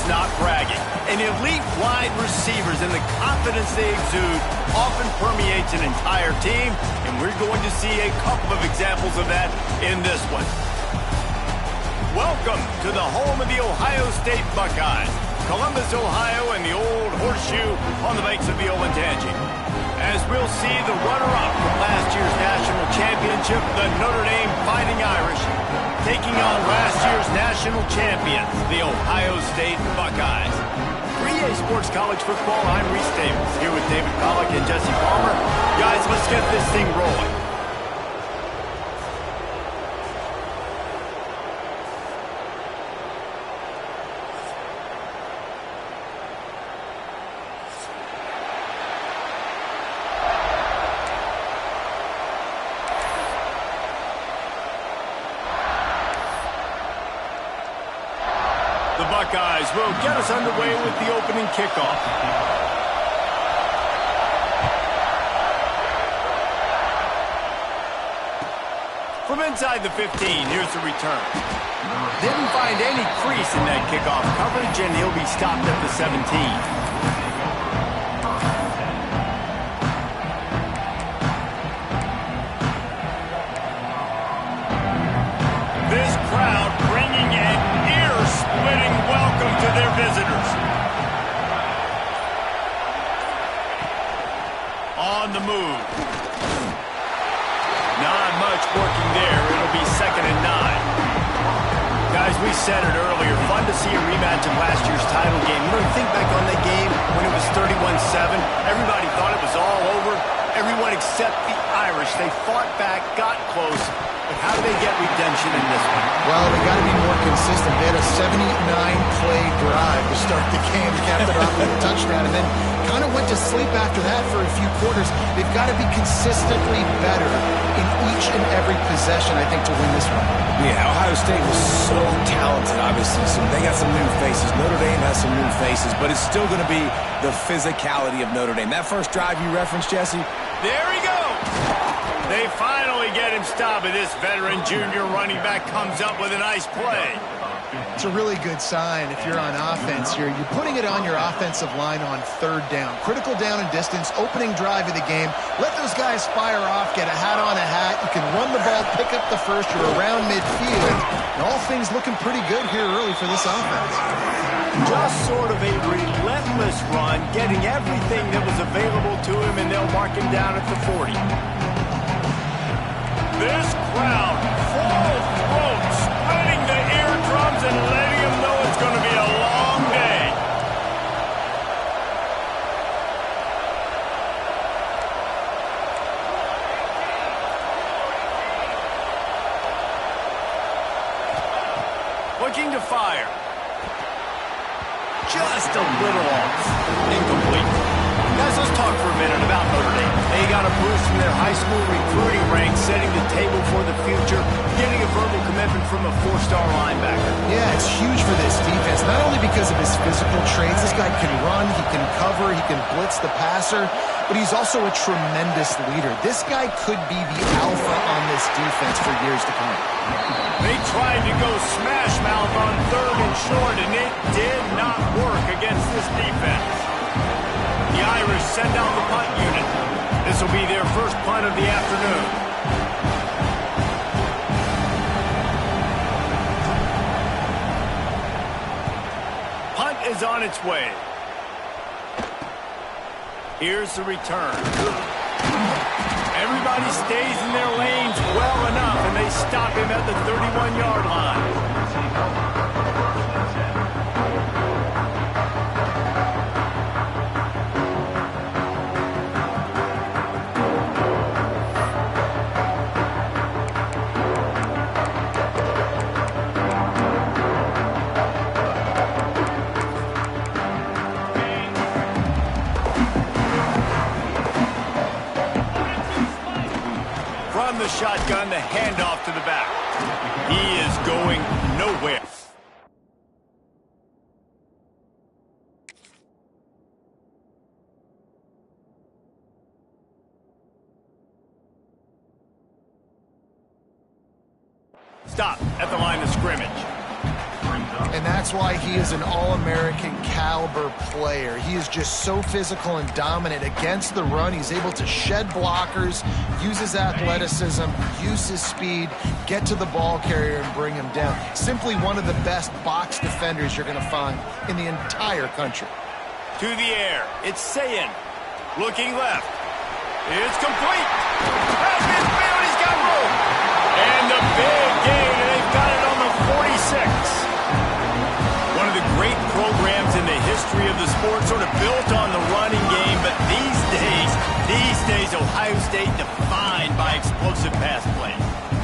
not bragging. And elite wide receivers and the confidence they exude often permeates an entire team, and we're going to see a couple of examples of that in this one. Welcome to the home of the Ohio State Buckeyes, Columbus, Ohio, and the old horseshoe on the banks of the Olentangy. As we'll see the runner-up from last year's national championship, the Notre Dame Fighting Irish, taking on last year's national champions, the Ohio State Buckeyes. 3A Sports College Football, I'm Reese Davis, here with David Pollack and Jesse Palmer. Guys, let's get this thing rolling. The Buckeyes will get us underway with the opening kickoff. From inside the 15, here's the return. Didn't find any crease in that kickoff coverage, and he'll be stopped at the 17. Welcome to their visitors. On the move. Not much working there. It'll be 2nd and 9. Guys, we said it earlier. Fun to see a rematch of last year's title game. You know, you think back on that game when it was 31-7. Everybody thought it was all over. Everyone except the Irish. They fought back, got close. But how do they get redemption in this one? Well, they got to be more consistent. They had a 79-play drive to start the game, capped it off with a touchdown, and then kind of went to sleep after that for a few quarters. They've got to be consistently better in each and every possession, I think, to win this one. Yeah, Ohio State was so talented, obviously. So they got some new faces. Notre Dame has some new faces, but it's still going to be the physicality of Notre Dame. That first drive you referenced, Jesse? There he goes! They finally get him stopped, and this veteran junior running back comes up with a nice play. It's a really good sign if you're on offense here. You're putting it on your offensive line on 3rd down. Critical down and distance, opening drive of the game. Let those guys fire off, get a hat on a hat. You can run the ball, pick up the first. You're around midfield. And all things looking pretty good here early for this offense. Just sort of a relentless run, getting everything that was available to him, and they'll mark him down at the 40. This crowd, full throat, spreading the eardrums and letting them know it's going to be a long day. Looking to fire. Just a little off. Incomplete. Guys, let's talk for a minute about Notre Dame. They got a boost from their high school recruiting ranks, setting the table for the future, getting a verbal commitment from a 4-star linebacker. Yeah, it's huge for this defense, not only because of his physical traits. This guy can run, he can cover, he can blitz the passer, but he's also a tremendous leader. This guy could be the alpha on this defense for years to come. They tried to go smash mouth on 3rd and short, and it did not work against this defense. The Irish send out the punt unit. This will be their first punt of the afternoon. Punt is on its way. Here's the return. Everybody stays in their lanes well enough, and they stop him at the 31-yard line. From the shotgun, the handoff to the back. He is going nowhere. Stop at the line of scrimmage. And that's why he is an All-American caliber player. He is just so physical and dominant against the run. He's able to shed blockers, use his athleticism, use his speed, get to the ball carrier and bring him down. Simply one of the best box defenders you're going to find in the entire country. To the air, it's Sayin. Looking left. It's complete. Has midfield, he's got room. And the big gain, and they've got it on the 46. One of the great programs in the history of the sport, sort of built on the running game, but these days, Ohio State defined by explosive pass play.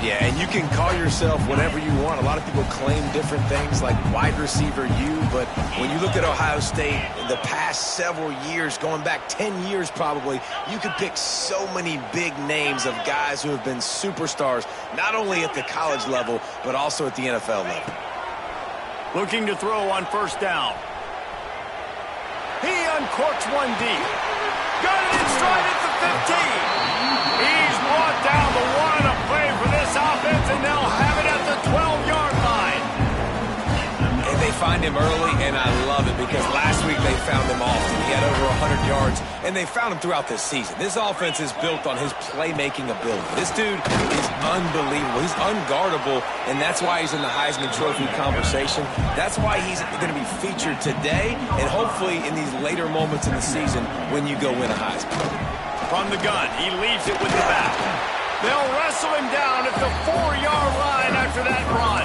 Yeah, and you can call yourself whatever you want. A lot of people claim different things like wide receiver U, but when you look at Ohio State, the past several years, going back 10 years probably, you could pick so many big names of guys who have been superstars, not only at the college level, but also at the NFL level. Looking to throw on first down. He uncorks one deep. Got it in stride at the 15. He's brought down the one. A play for this offense, and they'll have it at the 12-yard line. And they find him early, and I love it because last week they found him often. He had over 100 yards, and they found him throughout this season. This offense is built on his playmaking ability. This dude is unbelievable. He's unguardable, and that's why he's in the Heisman Trophy conversation. That's why he's going to be featured today and hopefully in these later moments in the season when you go win a Heisman. From the gun, he leaves it with the back. They'll wrestle him down at the 4-yard line after that run.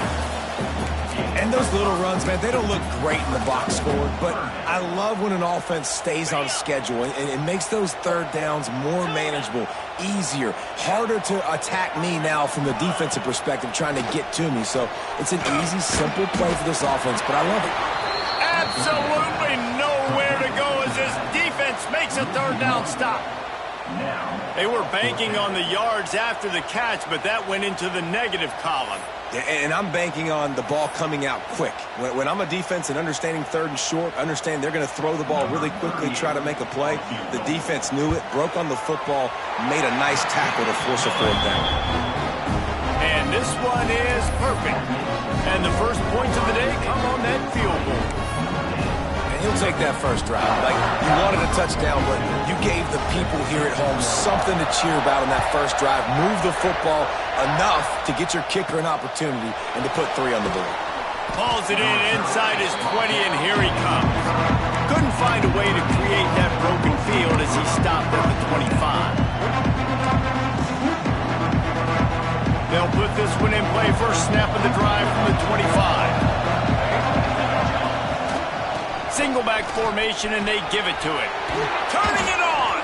And those little runs, man, they don't look great in the box score, but I love when an offense stays on schedule and it makes those third downs more manageable, easier, harder to attack me now from the defensive perspective trying to get to me. So it's an easy, simple play for this offense, but I love it. Absolutely nowhere to go as this defense makes a third down stop. They were banking on the yards after the catch, but that went into the negative column. And I'm banking on the ball coming out quick. When I'm a defense and understanding third and short, understand they're going to throw the ball really quickly, try to make a play. The defense knew it, broke on the football, made a nice tackle to force a fourth down. And this one is perfect. And the first points of the day come on that field goal. He'll take that first drive. Like, you wanted a touchdown, but you gave the people here at home something to cheer about on that first drive. Move the football enough to get your kicker an opportunity and to put 3 on the board. Hauls it in inside his 20, and here he comes. Couldn't find a way to create that broken field as he stopped at the 25. They'll put this one in play first snap of the drive from the 25. Single back formation, and they give it to it. Turning it on!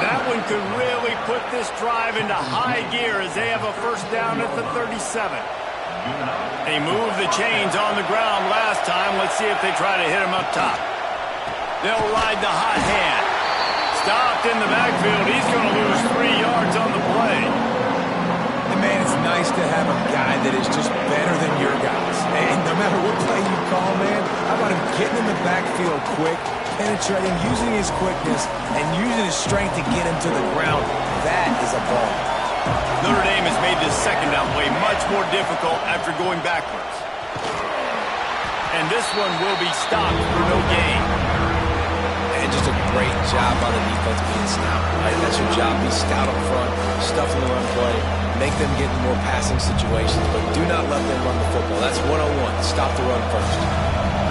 That one could really put this drive into high gear as they have a first down at the 37. They moved the chains on the ground last time. Let's see if they try to hit him up top. They'll ride the hot hand. Stopped in the backfield. He's going to lose 3 yards on the play. And man, it's nice to have a guy that is just better than your guys. And no matter what play you call, man, how about him getting in the backfield quick, penetrating, using his quickness, and using his strength to get him to the ground. That is a ball. Notre Dame has made this second down play much more difficult after going backwards. And this one will be stopped for no gain. And just a great job on the defense being stout. Right? That's your job. Be stout up front, stuff in the run play, make them get in more passing situations, but do not let them run the football. That's 101. Stop the run first.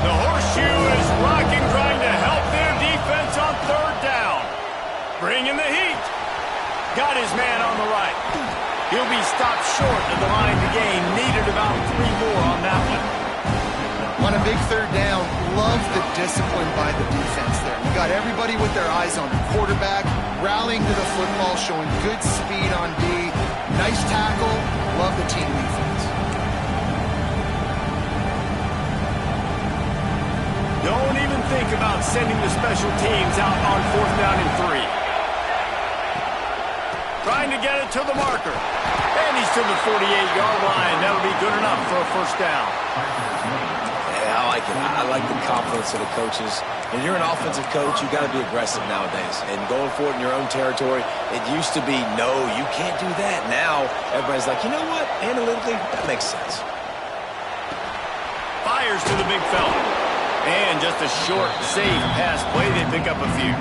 The horseshoe is rocking, trying to help their defense on third down. Bringing the heat. Got his man on the right. He'll be stopped short of the line to gain. Needed about 3 more on that one. On a big third down, love the discipline by the defense there. You got everybody with their eyes on the quarterback, rallying to the football, showing good speed on D. Nice tackle. Love the team defense. Don't even think about sending the special teams out on 4th down and 3. Trying to get it to the marker. And he's to the 48-yard line. That'll be good enough for a first down. Yeah, I like it. I like the confidence of the coaches. When you're an offensive coach, you got to be aggressive nowadays. And going for it in your own territory, it used to be, no, you can't do that. Now, everybody's like, you know what? Analytically, that makes senes. Fires fires to the big fella. And just a short, safe pass play. They pick up a few.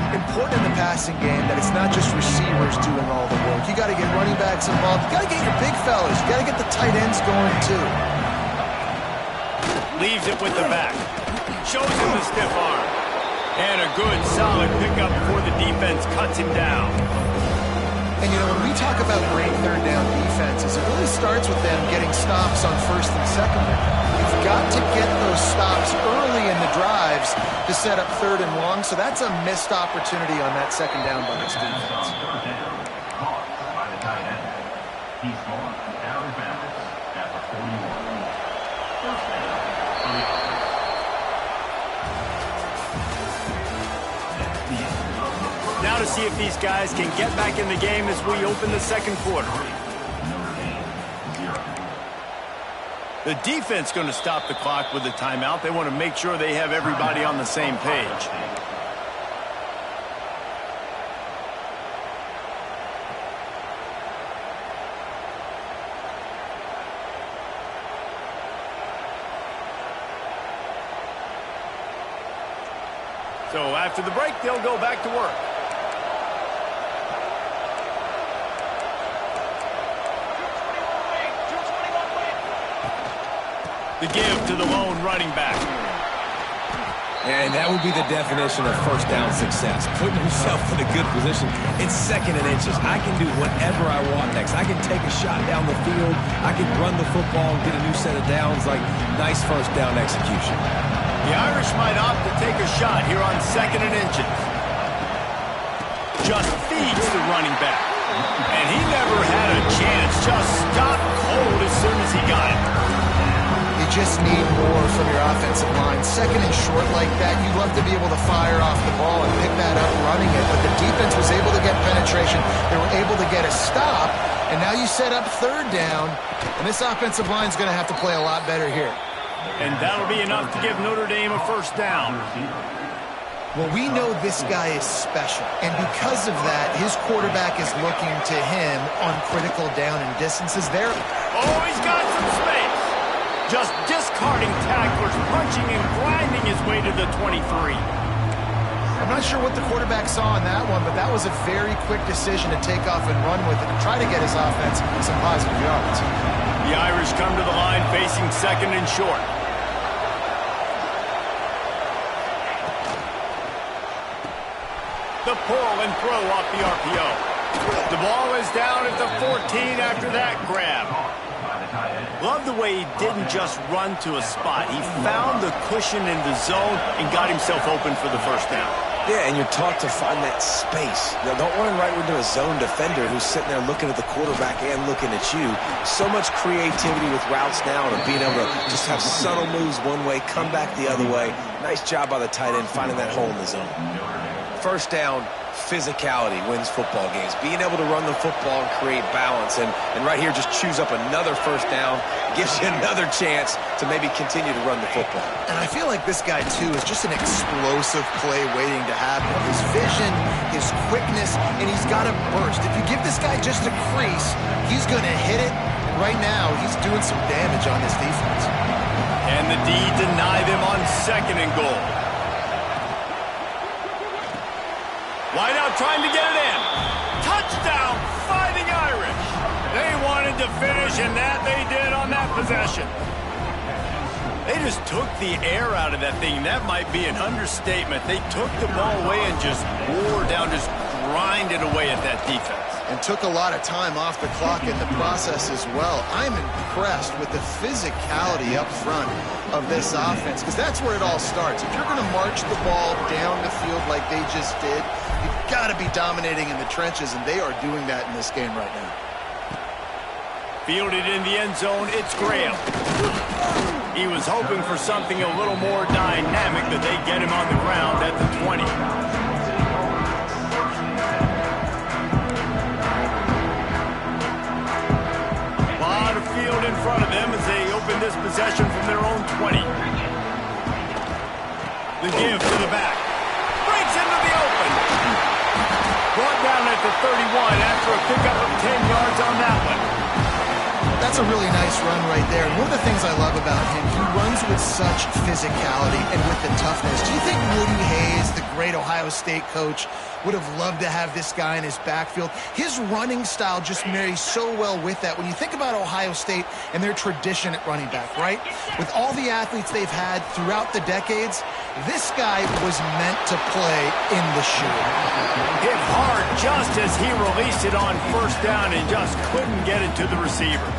Important in the passing game that it's not just receivers doing all the work. You got to get running backs involved. You got to get your big fellas. You got to get the tight ends going too. Leaves it with the back. Shows him the stiff arm. And a good, solid pickup before the defense cuts him down. And, you know, when we talk about great third down defenses, it really starts with them getting stops on first and second down. You've got to get those stops early in the drives to set up third and long, so that's a missed opportunity on that second down by this defense. He's gone out of bounds at the 41. First down on the offense. Now to see if these guys can get back in the game as we open the second quarter. The defense going to stop the clock with a timeout. They want to make sure they have everybody on the same page. So after the break, they'll go back to work. The give to the lone running back. And that would be the definition of first down success. Putting himself in a good position. It's second and inches. I can do whatever I want next. I can take a shot down the field. I can run the football and get a new set of downs. Like, nice first down execution. The Irish might opt to take a shot here on second and inches. Just feeds the running back. And he never had a chance. Just stopped cold as soon as he got it. You just need more from your offensive line. Second and short like that, you'd love to be able to fire off the ball and pick that up running it. But the defense was able to get penetration. They were able to get a stop. And now you set up third down. And this offensive line is going to have to play a lot better here. And that'll be enough to give Notre Dame a first down. Well, we know this guy is special. And because of that, his quarterback is looking to him on critical down and distances there. Oh, he's got some space. Just discarding tacklers, punching and grinding his way to the 23. I'm not sure what the quarterback saw on that one, but that was a very quick decision to take off and run with it and try to get his offense some positive yards. The Irish come to the line facing second and short. The pull and throw off the RPO. The ball is down at the 14 after that grab. Love the way he didn't just run to a spot. He found the cushion in the zone and got himself open for the first down. Yeah, and you're taught to find that space. Now, don't run right into a zone defender who's sitting there looking at the quarterback and looking at you. So much creativity with routes now and being able to just have subtle moves one way, come back the other way. Nice job by the tight end finding that hole in the zone. First down, physicality wins football games. Being able to run the football and create balance. And right here, just choose up another first down. Gives you another chance to maybe continue to run the football. And I feel like this guy, too, is just an explosive play waiting to happen. His vision, his quickness, and he's got a burst. If you give this guy just a crease, he's going to hit it. And right now, he's doing some damage on this defense. And the D deny them on second and goal. Wideout trying to get it in. Touchdown, Fighting Irish. They wanted to finish, and that they did on that possession. They just took the air out of that thing. That might be an understatement. They took the ball away and just wore down, just grinded away at that defense. And took a lot of time off the clock in the process as well. I'm impressed with the physicality up front of this offense, because that's where it all starts. If you're going to march the ball down the field like they just did, you've got to be dominating in the trenches, and they are doing that in this game right now. Fielded in the end zone, it's Graham. He was hoping for something a little more dynamic, but they get him on the ground at the 20. Field in front of them as they open this possession from their own 20. The give to the back. Breaks into the open. Brought down at the 31 after a pickup of 10 yards on that one. That's a really nice run right there. And one of the things I love about him, he runs with such physicality and with the toughness. Do you think Woody Hayes, the great Ohio State coach, would have loved to have this guy in his backfield? His running style just marries so well with that. When you think about Ohio State and their tradition at running back, right? With all the athletes they've had throughout the decades, this guy was meant to play in the shoe. Hit hard just as he released it on first down and just couldn't get it to the receiver.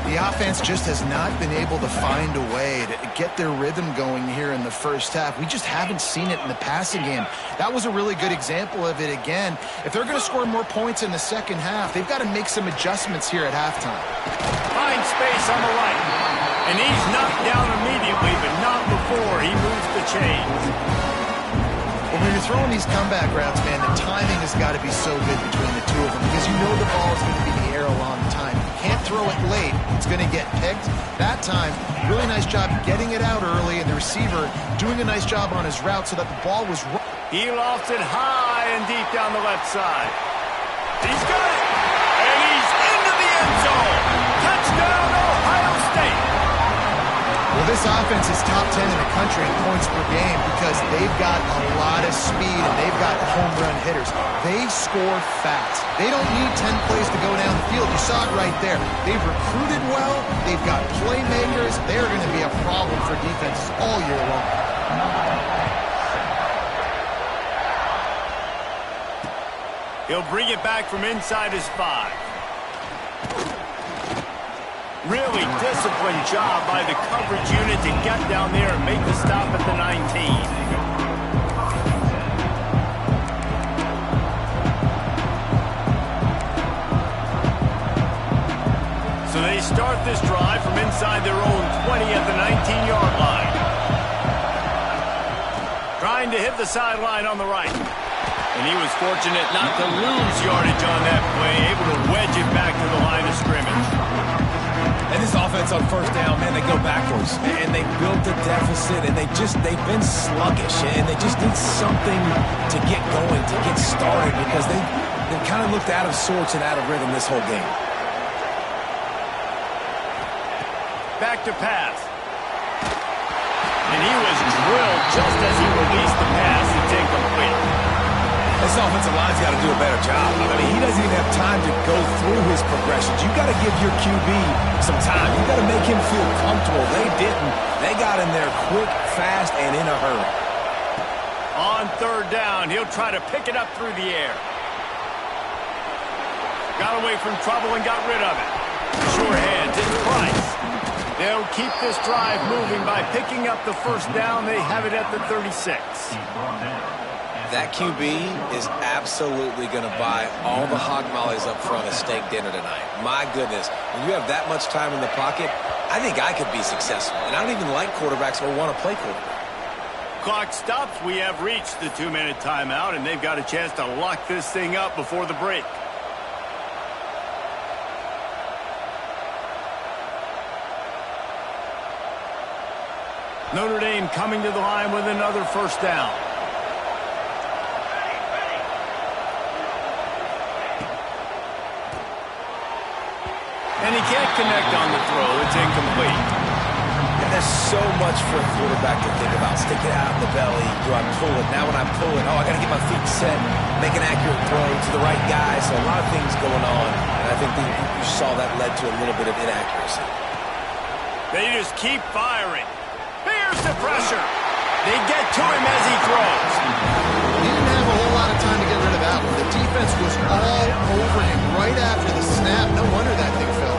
The offense just has not been able to find a way to get their rhythm going here in the first half. We just haven't seen it in the passing game. That was a really good example of it again. If they're going to score more points in the second half, they've got to make some adjustments here at halftime. Finds space on the right. And he's knocked down immediately, but not before he moves the chains. Well, when you're throwing these comeback routes, man, the timing has got to be so good between the two of them because you know the ball is going to be in the air a long time. You can't throw it late. It's going to get picked. That time, really nice job getting it out early, and the receiver doing a nice job on his route so that the ball was... He lofts it high and deep down the left side. He's got it! And he's into the end zone! Touchdown, Ohio State! Well, this offense is top 10 in the country in points per game because they've got a lot of speed and they've got home run hitters. They score fast. They don't need 10 plays to go down the field. You saw it right there. They've recruited well. They've got playmakers. They're going to be a problem for defenses all year long. He'll bring it back from inside his 5. Really disciplined job by the coverage unit to get down there and make the stop at the 19. So they start this drive from inside their own 20 at the 19-yard line. Trying to hit the sideline on the right. And he was fortunate not to lose yardage on that play, able to wedge it back to the line of scrimmage. And this offense on first down, man, they go backwards. And they built a deficit, and they've been sluggish. And they just need something to get going, to get started, because they've kind of looked out of sorts and out of rhythm this whole game. Back to pass. And he was drilled just as he released the pass. It's incomplete. This offensive line's got to do a better job. I mean, he doesn't even have time to go through his progressions. You got to give your QB some time. You got to make him feel comfortable. They didn't. They got in there quick, fast, and in a hurry. On third down, he'll try to pick it up through the air. Got away from trouble and got rid of it. Sure hands, it's Price. They'll keep this drive moving by picking up the first down. They have it at the 36. That QB is absolutely going to buy all the hog mollies up front of steak dinner tonight. My goodness, when you have that much time in the pocket, I think I could be successful. And I don't even like quarterbacks or want to play quarterback. Clock stops. We have reached the 2-minute timeout, and they've got a chance to lock this thing up before the break. Notre Dame coming to the line with another first down. And he can't connect on the throw. It's incomplete. And there's so much for a quarterback to think about. Stick it out in the belly. Do I pull it? Now when I pull it, I got to get my feet set, make an accurate throw to the right guy. So a lot of things going on. And I think you saw that led to a little bit of inaccuracy. They just keep firing. Here's the pressure. They get to him as he throws. He didn't have a whole lot of time to get rid of that one. The defense was all over him right after the snap. No wonder that thing fell.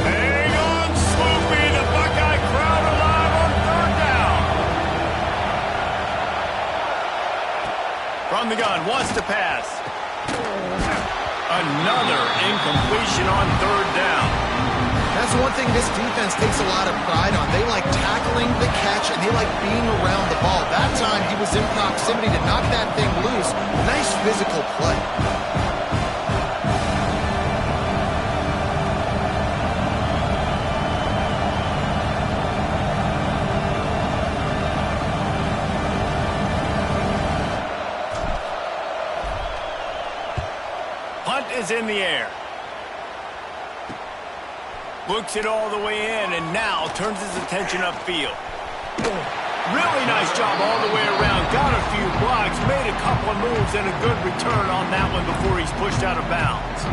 Hang on, Swoopy. The Buckeye crowd alive on third down. From the gun, wants to pass. Another incompletion on third down. That's one thing this defense takes a lot of pride on. They like tackling the catch, and they like being around the ball. That time, he was in proximity to knock that thing loose. Nice physical play. is in the air. Looks it all the way in and now turns his attention upfield. Really nice job all the way around. Got a few blocks, made a couple of moves, and a good return on that one before he's pushed out of bounds.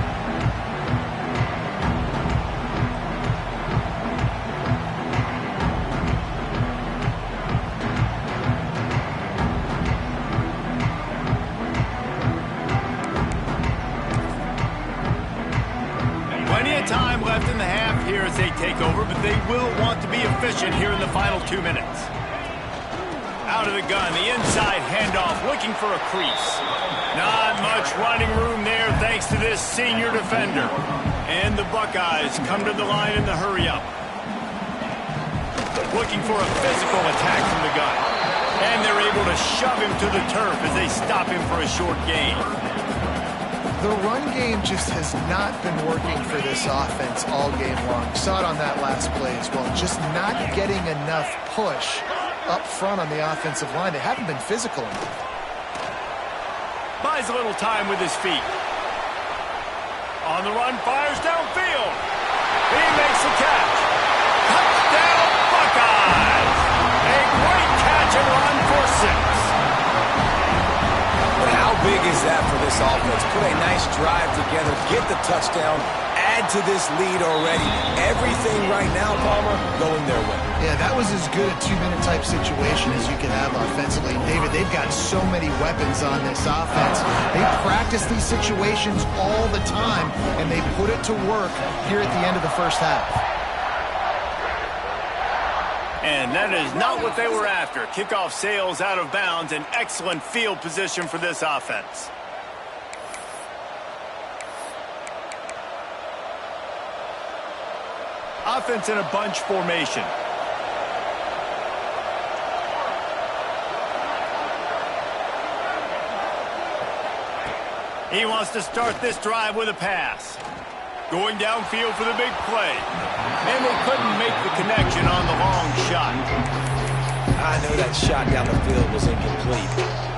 Plenty of time left in the half here as they take over, but they will want to be efficient here in the final 2 minutes. Out of the gun, the inside handoff, looking for a crease. Not much running room there thanks to this senior defender. And the Buckeyes come to the line in the hurry-up. Looking for a physical attack from the gun. And they're able to shove him to the turf as they stop him for a short gain. The run game just has not been working for this offense all game long. You saw it on that last play as well. Just not getting enough push up front on the offensive line. They haven't been physical enough. Buys a little time with his feet. On the run, fires downfield. He makes the catch. Touchdown, Buckeyes! A great catch and run for 6. But how big is that for this offense? Put a nice drive together, get the touchdown, add to this lead already. Everything right now, Palmer, going their way. Yeah, that was as good a 2-minute type situation as you can have offensively. And David, they've got so many weapons on this offense. They practice these situations all the time, and they put it to work here at the end of the first half. And that is not what they were after. Kickoff sails out of bounds. An excellent field position for this offense. Offense in a bunch formation. He wants to start this drive with a pass. Going downfield for the big play. And they couldn't make the connection on the long shot. I know that shot down the field was incomplete,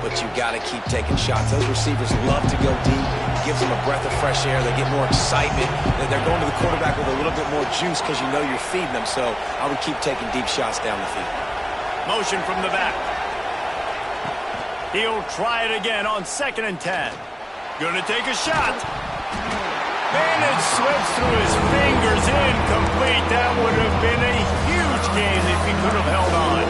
but you got to keep taking shots. Those receivers love to go deep. It gives them a breath of fresh air. They get more excitement. They're going to the quarterback with a little bit more juice because you know you're feeding them. So I would keep taking deep shots down the field. Motion from the back. He'll try it again on 2nd and 10. Gonna take a shot. And it slips through his fingers, incomplete. That would have been a huge gain if he could have held on.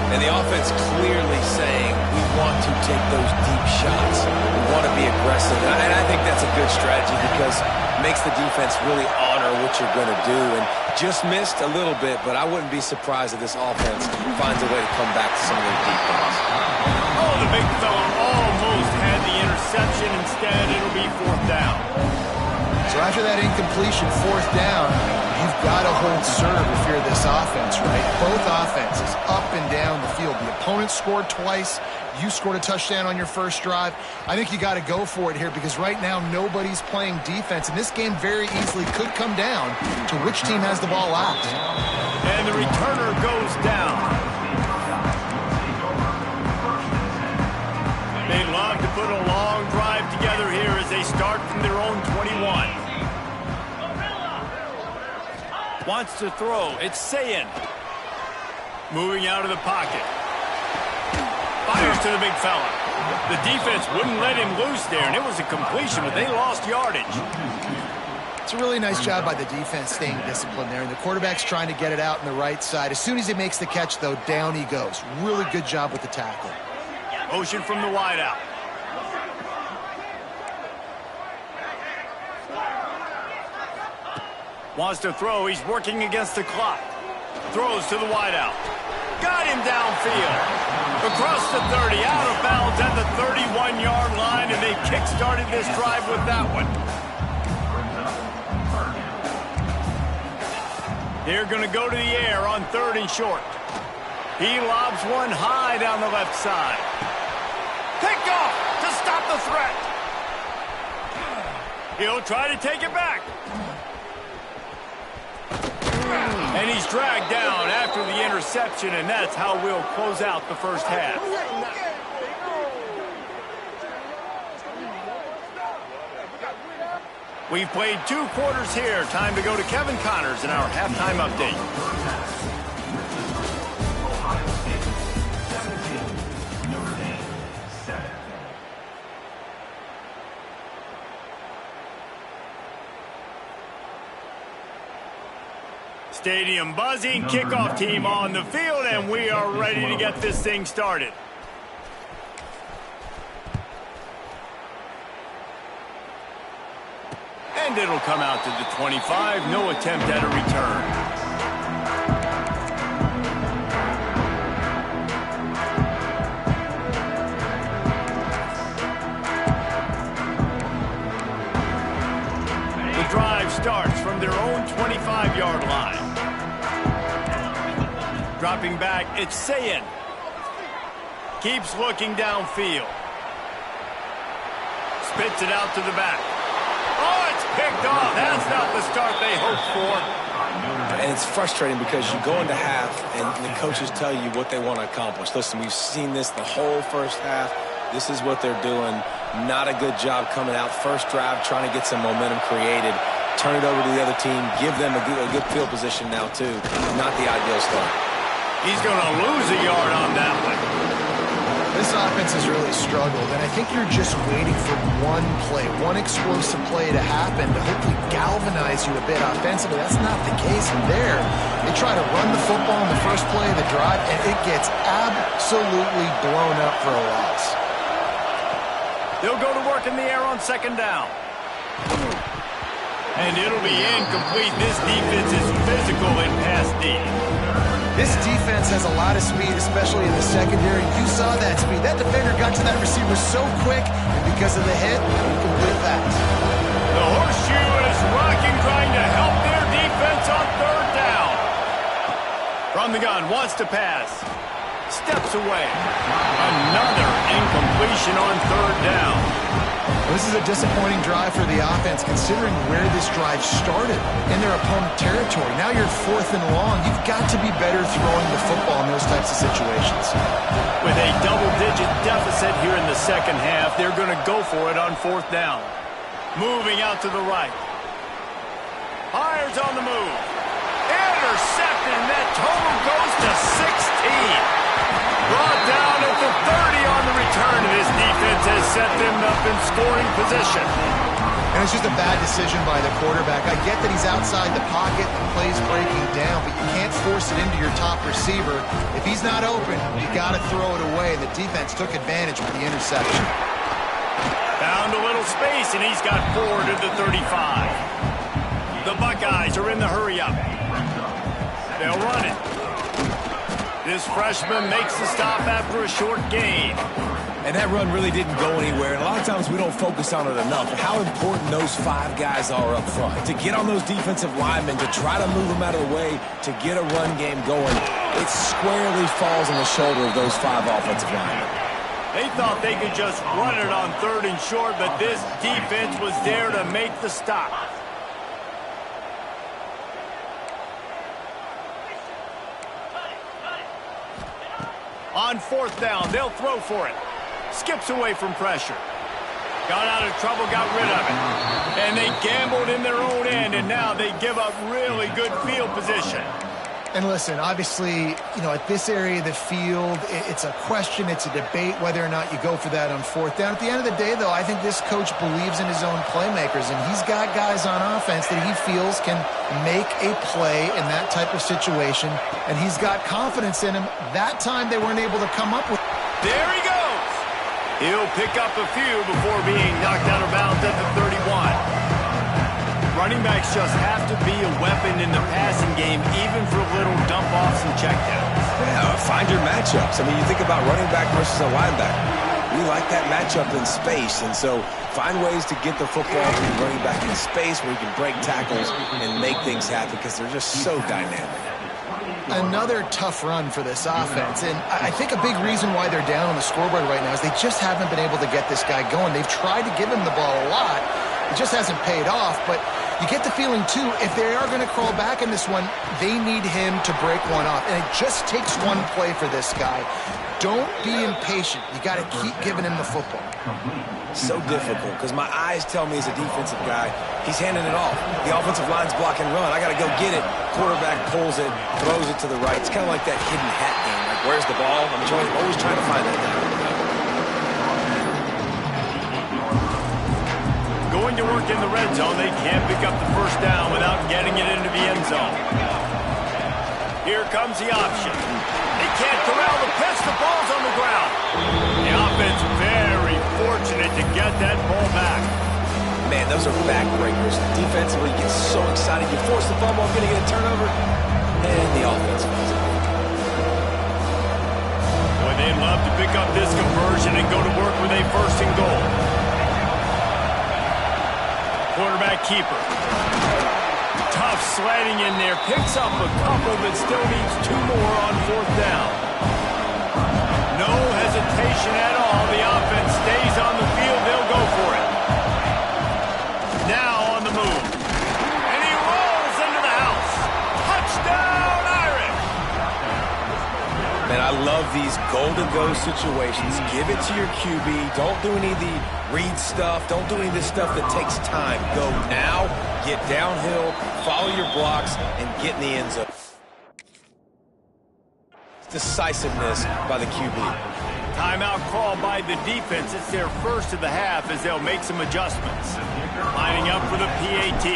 And the offense clearly saying, we want to take those deep shots. We want to be aggressive. And I think that's a good strategy because it makes the defense really honor what you're going to do. And just missed a little bit, but I wouldn't be surprised if this offense finds a way to come back to some of those deep ones. Oh, the big fella almost had the interception. Instead, it'll be 4th down. So after that incompletion, 4th down, you've got to hold serve if you're this offense, right? Both offenses up and down the field. The opponent scored twice. You scored a touchdown on your first drive. I think you got to go for it here because right now nobody's playing defense. And this game very easily could come down to which team has the ball last. And the returner goes down. They love to put a long drive together here as they start from their own 21. Wants to throw. It's Sayin. Moving out of the pocket. Fires to the big fella. The defense wouldn't let him loose there, and it was a completion, but they lost yardage. It's a really nice job by the defense staying disciplined there, and the quarterback's trying to get it out on the right side. As soon as he makes the catch, though, down he goes. Really good job with the tackle. Motion from the wideout. Wants to throw. He's working against the clock. Throws to the wideout. Got him downfield. Across the 30, out of bounds at the 31-yard line, and they've kick-started this drive with that one. They're going to go to the air on 3rd and short. He lobs one high down the left side. Picked off to stop the threat. He'll try to take it back. And he's dragged down after the interception, and that's how we'll close out the first half. We've played 2 quarters here. Time to go to Kevin Connors in our halftime update. Ohio State 17, Notre Dame 7. Stadium buzzing, kickoff team on the field, and we are ready to get this thing started. And it'll come out to the 25. No attempt at a return. The drive starts from their own 25-yard line. Dropping back, it's Sayin. Keeps looking downfield. Spits it out to the back. Oh, it's picked off. That's not the start they hoped for. And it's frustrating because you go into half and the coaches tell you what they want to accomplish. Listen, we've seen this the whole first half. This is what they're doing. Not a good job coming out. First drive, trying to get some momentum created. Turn it over to the other team. Give them a good field position now, too. Not the ideal start. He's going to lose a yard on that one. This offense has really struggled, and I think you're just waiting for one play, one explosive play to happen to hopefully galvanize you a bit offensively. That's not the case in there. They try to run the football in the first play of the drive, and it gets absolutely blown up for a loss. They'll go to work in the air on second down. And it'll be incomplete. This defense is physical in pass D. This defense has a lot of speed, especially in the secondary. You saw that speed. That defender got to that receiver so quick, and because of the hit, incomplete pass. The horseshoe is rocking, trying to help their defense on third down. From the gun, wants to pass. Steps away. Another incompletion on third down. This is a disappointing drive for the offense, considering where this drive started in their opponent territory. Now you're 4th and long. You've got to be better throwing the football in those types of situations. With a double-digit deficit here in the second half, they're going to go for it on 4th down. Moving out to the right. Hires on the move. Intercepted, and that total goes to 16. Brought down at the 30 on the return. This defense has set them up in scoring position. And it's just a bad decision by the quarterback. I get that he's outside the pocket, the play's breaking down, but you can't force it into your top receiver. If he's not open, you got to throw it away. The defense took advantage with the interception. Found a little space, and he's got 4 to the 35. The Buckeyes are in the hurry-up. They'll run it. This freshman makes the stop after a short gain. And that run really didn't go anywhere. And a lot of times we don't focus on it enough. How important those 5 guys are up front. To get on those defensive linemen, to try to move them out of the way, to get a run game going, it squarely falls on the shoulder of those 5 offensive linemen. They thought they could just run it on 3rd and short, but this defense was there to make the stop. On 4th down, they'll throw for it. Skips away from pressure. Got out of trouble, got rid of it. And they gambled in their own end, and now they give up really good field position. And listen, obviously, at this area of the field, it's a question, it's a debate whether or not you go for that on 4th down. At the end of the day, though, I think this coach believes in his own playmakers, and he's got guys on offense that he feels can make a play in that type of situation, and he's got confidence in him. That time they weren't able to come up with. There he goes. He'll pick up a few before being knocked out of bounds at the 31. Running backs just have to be a weapon in the passing game, even for little dump-offs and checkdowns. Yeah, find your matchups. I mean, you think about running back versus a linebacker. We like that matchup in space, and so find ways to get the football to the running back in space where you can break tackles and make things happen because they're just so dynamic. Another tough run for this offense, and I think a big reason why they're down on the scoreboard right now is they just haven't been able to get this guy going. They've tried to give him the ball a lot. It just hasn't paid off, but you get the feeling, too, if they are going to crawl back in this one, they need him to break one off. And it just takes one play for this guy. Don't be impatient. You got to keep giving him the football. So difficult because my eyes tell me as a defensive guy, he's handing it off. The offensive line's blocking run. I got to go get it. Quarterback pulls it, throws it to the right. It's kind of like that hidden hat game. Like, where's the ball? I'm always trying to find that guy. Going to work in the red zone, they can't pick up the first down without getting it into the end zone. Here comes the option. They can't corral the pitch. The ball's on the ground. The offense very fortunate to get that ball back. Man, those are backbreakers. Defensively, you get so excited. You force the fumble, going to get a turnover, and the offense finds it. Boy, they'd love to pick up this conversion and go to work with a first and goal. Quarterback keeper. Tough sledding in there. Picks up a couple, but still needs 2 more on 4th down. No hesitation at all. The offense stays on the field. They'll go for it. Now on the move. And he rolls into the house. Touchdown, Irish! Man, I love these goal-to-go situations. Give it to your QB. Don't do any of the read stuff. Don't do any of this stuff that takes time. Go now, get downhill, follow your blocks, and get in the end zone. Decisiveness by the QB. Timeout call by the defense. It's their first of the half as they'll make some adjustments. Lining up for the PAT.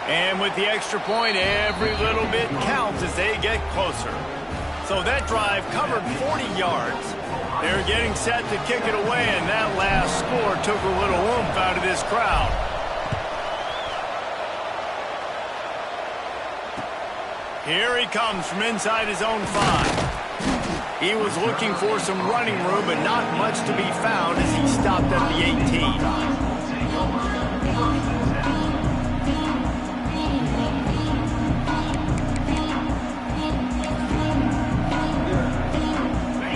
And with the extra point, every little bit counts as they get closer. So that drive covered 40 yards. They're getting set to kick it away, and that last score took a little oomph out of this crowd. Here he comes from inside his own 5. He was looking for some running room, but not much to be found as he stopped at the 18.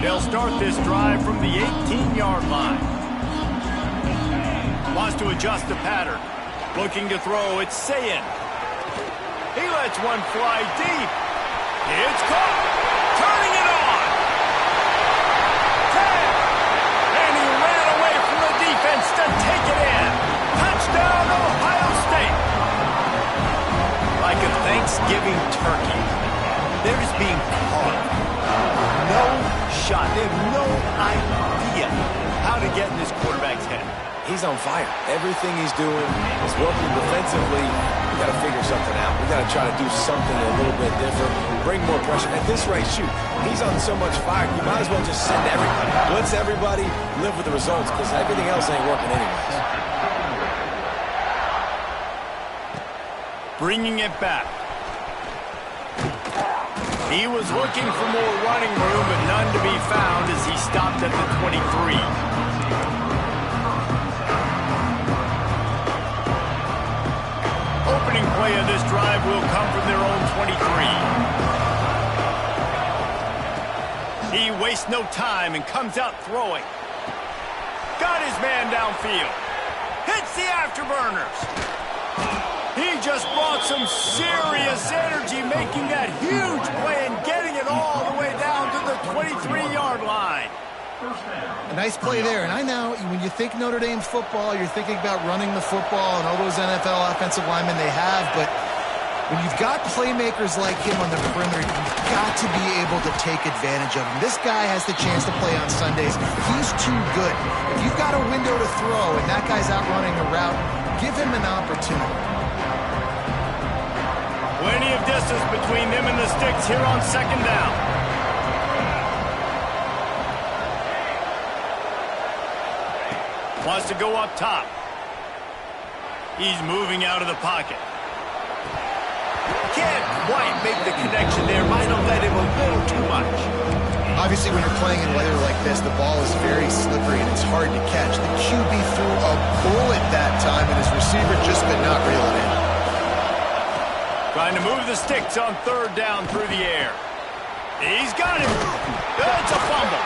They'll start this drive from the 18-yard line. Wants to adjust the pattern. Looking to throw, it's Sayin. He lets one fly deep. It's caught. Turning it on. 10. And he ran away from the defense to take it in. Touchdown, Ohio State. Like a Thanksgiving turkey. They're just being caught. No shot. They have no idea how to get in this quarterback's head. He's on fire. Everything he's doing is working defensively. We got to figure something out. We got to try to do something a little bit different. Bring more pressure. At this rate, shoot, he's on so much fire. You might as well just send everybody. Blitz everybody, live with the results, because everything else ain't working anyways. Bringing it back. He was looking for more running room, but none to be found as he stopped at the 23. Opening play of this drive will come from their own 23. He wastes no time and comes out throwing. Got his man downfield. Hits the afterburners. He just brought some serious energy, making that huge play and getting it all the way down to the 23-yard line. A nice play there. And I know when you think Notre Dame football, you're thinking about running the football and all those NFL offensive linemen they have. But when you've got playmakers like him on the perimeter, you've got to be able to take advantage of him. This guy has the chance to play on Sundays. He's too good. If you've got a window to throw and that guy's out running a route, give him an opportunity. Plenty of distance between them and the sticks here on 2nd down. Wants to go up top. He's moving out of the pocket. Can't quite make the connection there. Might have led him a little too much. Obviously, when you're playing in weather like this, the ball is very slippery and it's hard to catch. The QB threw a bullet that time, and his receiver just could not reel it in. Trying to move the sticks on 3rd down through the air. He's got him. It's a fumble.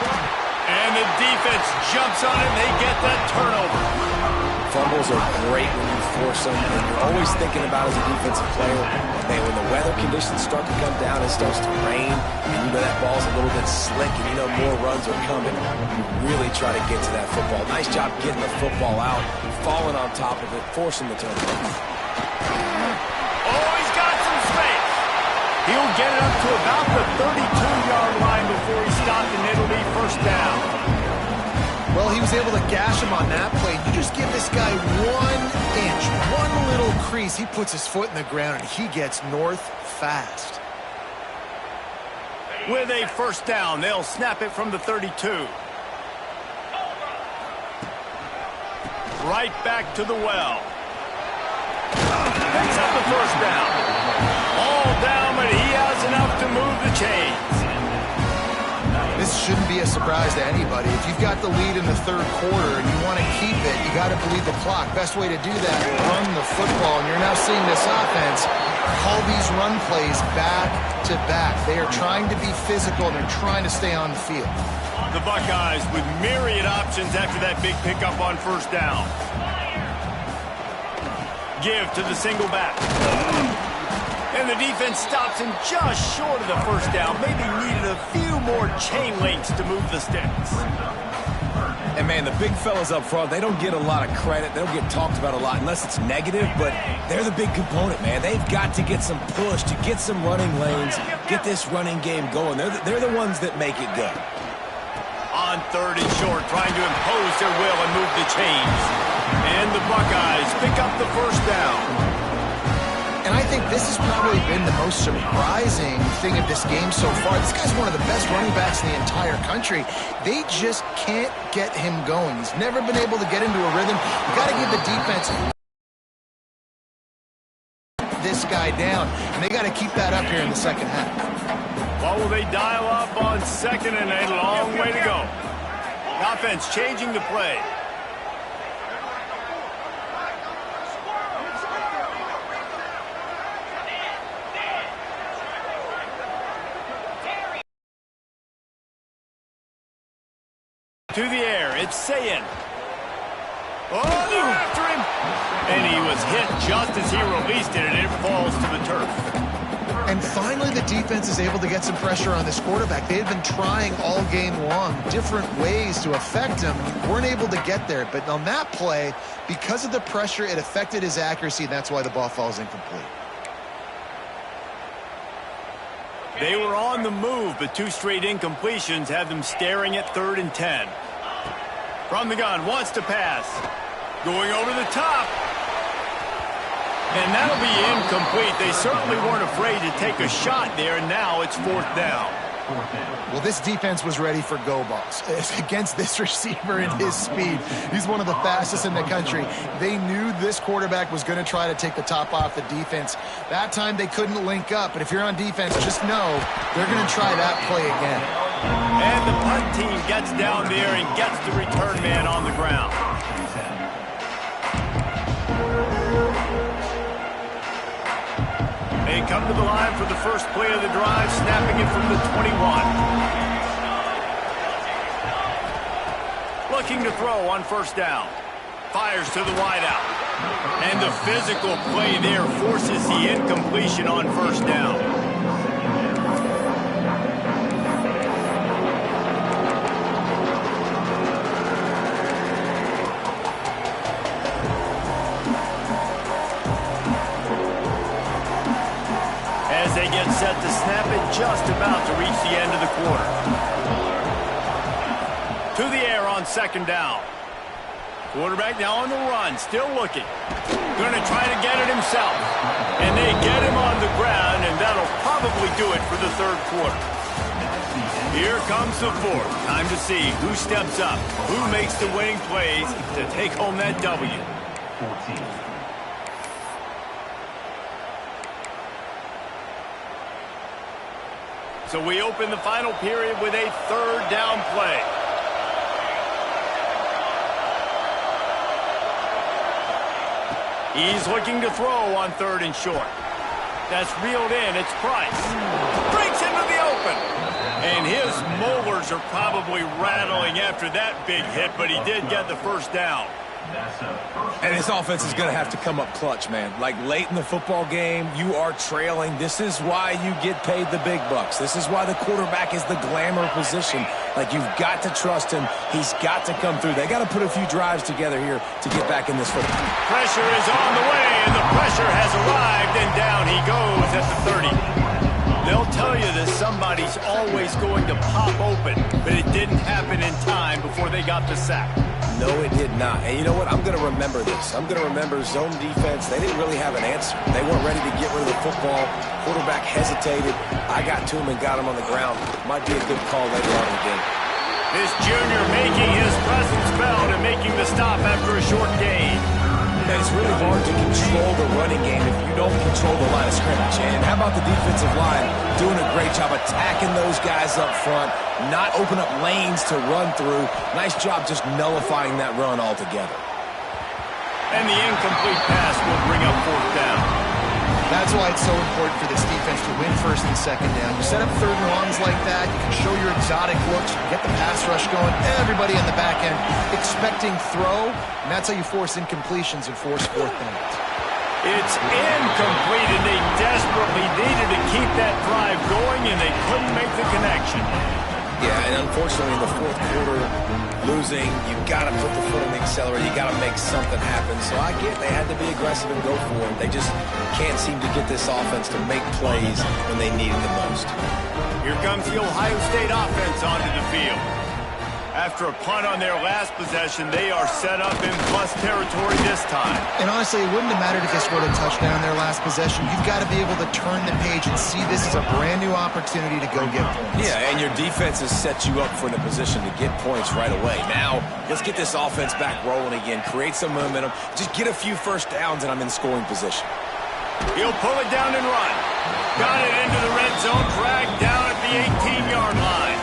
And the defense jumps on it, and they get that turnover. Fumbles are great when you force them, and you're always thinking about as a defensive player, man, when the weather conditions start to come down, it starts to rain, and you know that ball's a little bit slick, and you know more runs are coming, you really try to get to that football. Nice job getting the football out, falling on top of it, forcing the turnover. Oh, he's got some space. He'll get it up to about the 32-yard line before he stopped, and it'll be first down. Well, he was able to gash him on that play. You just give this guy 1 inch, one little crease. He puts his foot in the ground, and he gets north fast. With a first down, they'll snap it from the 32. Right back to the well. Picks up the first down. All down, but he has enough to move the chains. This shouldn't be a surprise to anybody. If you've got the lead in the third quarter and you want to keep it, you got to bleed the clock. Best way to do that, run the football. And you're now seeing this offense call these run plays back to back. They are trying to be physical, and they're trying to stay on the field. The Buckeyes with myriad options after that big pickup on first down. Give to the single back. And the defense stops him just short of the first down. Maybe needed a few more chain links to move the sticks. And, man, the big fellas up front, they don't get a lot of credit. They don't get talked about a lot unless it's negative, but they're the big component, man. They've got to get some push, to get some running lanes, get this running game going. They're the ones that make it go. On third and short, trying to impose their will and move the chains. And the Buckeyes pick up the first down. And I think this has probably been the most surprising thing of this game so far. This guy's one of the best running backs in the entire country. They just can't get him going. He's never been able to get into a rhythm. You got to give the defense this guy down, and they got to keep that up here in the second half. What will they dial up on second and a long way to go? The offense changing the play. To the air, it's Sayin. Oh, they're after him! And he was hit just as he released it, and it falls to the turf. And finally, the defense is able to get some pressure on this quarterback. They had been trying all game long different ways to affect him. Weren't able to get there. But on that play, because of the pressure, it affected his accuracy, and that's why the ball falls incomplete. They were on the move, but two straight incompletions have them staring at 3rd and 10. From the gun, wants to pass. Going over the top. And that'll be incomplete. They certainly weren't afraid to take a shot there, and now it's 4th down. Well, this defense was ready for go balls. Against this receiver and his speed, he's one of the fastest in the country. They knew this quarterback was going to try to take the top off the defense. That time they couldn't link up, but if you're on defense, just know they're going to try that play again. And the punt team gets down there and gets the return man on the ground. They come to the line for the first play of the drive, snapping it from the 21. Looking to throw on first down. Fires to the wideout. And the physical play there forces the incompletion on first down. They get set to snap it, just about to reach the end of the quarter. To the air on second down. Quarterback now on the run, still looking. Going to try to get it himself. And they get him on the ground, and that'll probably do it for the third quarter. Here comes the fourth. Time to see who steps up, who makes the winning plays to take home that W. 14. So we open the final period with a third down play. He's looking to throw on 3rd and short. That's reeled in. It's Price. Breaks into the open. And his molars are probably rattling after that big hit, but he did get the first down. That's a first. And this offense is going to have to come up clutch, man. Like late in the football game, you are trailing. This is why you get paid the big bucks. This is why the quarterback is the glamour position. Like, you've got to trust him. He's got to come through. They got to put a few drives together here to get back in this football. Pressure is on the way, and the pressure has arrived, and down he goes at the 30. They'll tell you that somebody's always going to pop open, but it didn't happen in time before they got the sack. No, it did not. And you know what? I'm going to remember this. I'm going to remember zone defense. They didn't really have an answer. They weren't ready to get rid of the football. Quarterback hesitated. I got to him and got him on the ground. Might be a good call later on in the game. This junior making his presence felt and making the stop after a short gain. And it's really hard to control the running game if you don't control the line of scrimmage. And how about the defensive line doing a great job attacking those guys up front, not open up lanes to run through. Nice job just nullifying that run altogether. And the incomplete pass will bring up fourth down. That's why it's so important for this defense to win first and second down. You set up third and longs like that, you can show your exotic looks, you can get the pass rush going, everybody on the back end expecting throw, and that's how you force incompletions and force fourth downs. It's incomplete, and they desperately needed to keep that drive going, and they couldn't make the connection. Yeah, and unfortunately in the fourth quarter, losing, you've got to put the foot on the accelerator. You got to make something happen. So I get they had to be aggressive and go for it. They just can't seem to get this offense to make plays when they need it the most. Here comes the Ohio State offense onto the field. After a punt on their last possession, they are set up in plus territory this time. And honestly, it wouldn't have mattered if they scored a touchdown their last possession. You've got to be able to turn the page and see this as a brand new opportunity to go get points. Yeah, and your defense has set you up for the position to get points right away. Now, let's get this offense back rolling again, create some momentum, just get a few first downs, and I'm in scoring position. He'll pull it down and run. Got it into the red zone, dragged down at the 18-yard line.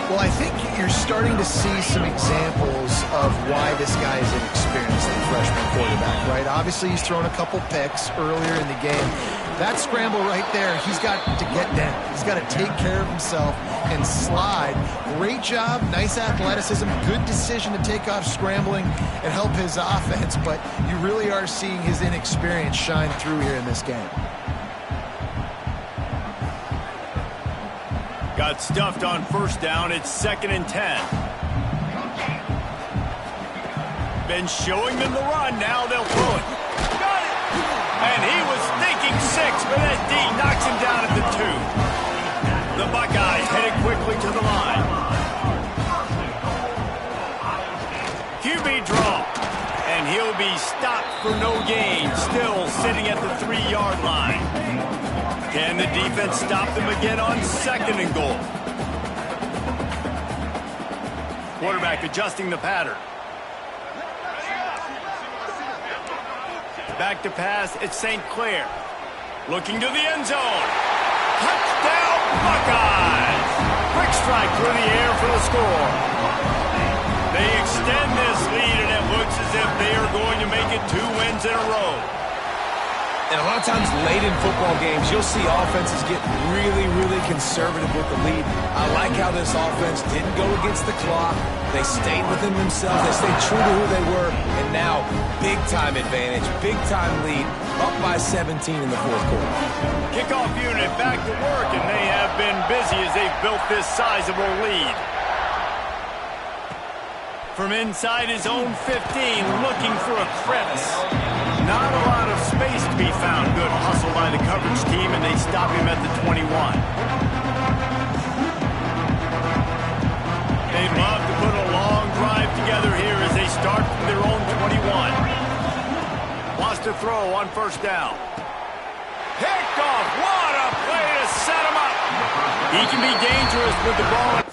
Well, I think you're starting to see some examples of why this guy is inexperienced as a freshman quarterback, right? Obviously, he's thrown a couple picks earlier in the game. That scramble right there, he's got to get down. He's got to take care of himself and slide. Great job, nice athleticism, good decision to take off scrambling and help his offense, but you really are seeing his inexperience shine through here in this game. Got stuffed on first down. It's 2nd and 10. Been showing them the run. Now they'll throw it. Got it! And he was thinking 6, but that D knocks him down at the 2. The Buckeyes headed quickly to the line. QB draw. And he'll be stopped for no gain. Still sitting at the 3-yard line. Can the defense stop them again on 2nd and goal? Quarterback adjusting the pattern. Back to pass, it's St. Clair. Looking to the end zone. Touchdown, Buckeyes! Quick strike through the air for the score. They extend this lead, and it looks as if they are going to make it 2 wins in a row. And a lot of times late in football games, you'll see offenses get really, really conservative with the lead. I like how this offense didn't go against the clock. They stayed within themselves. They stayed true to who they were. And now, big-time advantage, big-time lead, up by 17 in the fourth quarter. Kickoff unit back to work, and they have been busy as they've built this sizable lead. From inside his own 15, looking for a crevice. Not a lot of space to be found. Good hustle by the coverage team, and they stop him at the 21. They'd love to put a long drive together here as they start from their own 21. Wants to throw on first down. Picked off. What a play to set him up. He can be dangerous with the ball.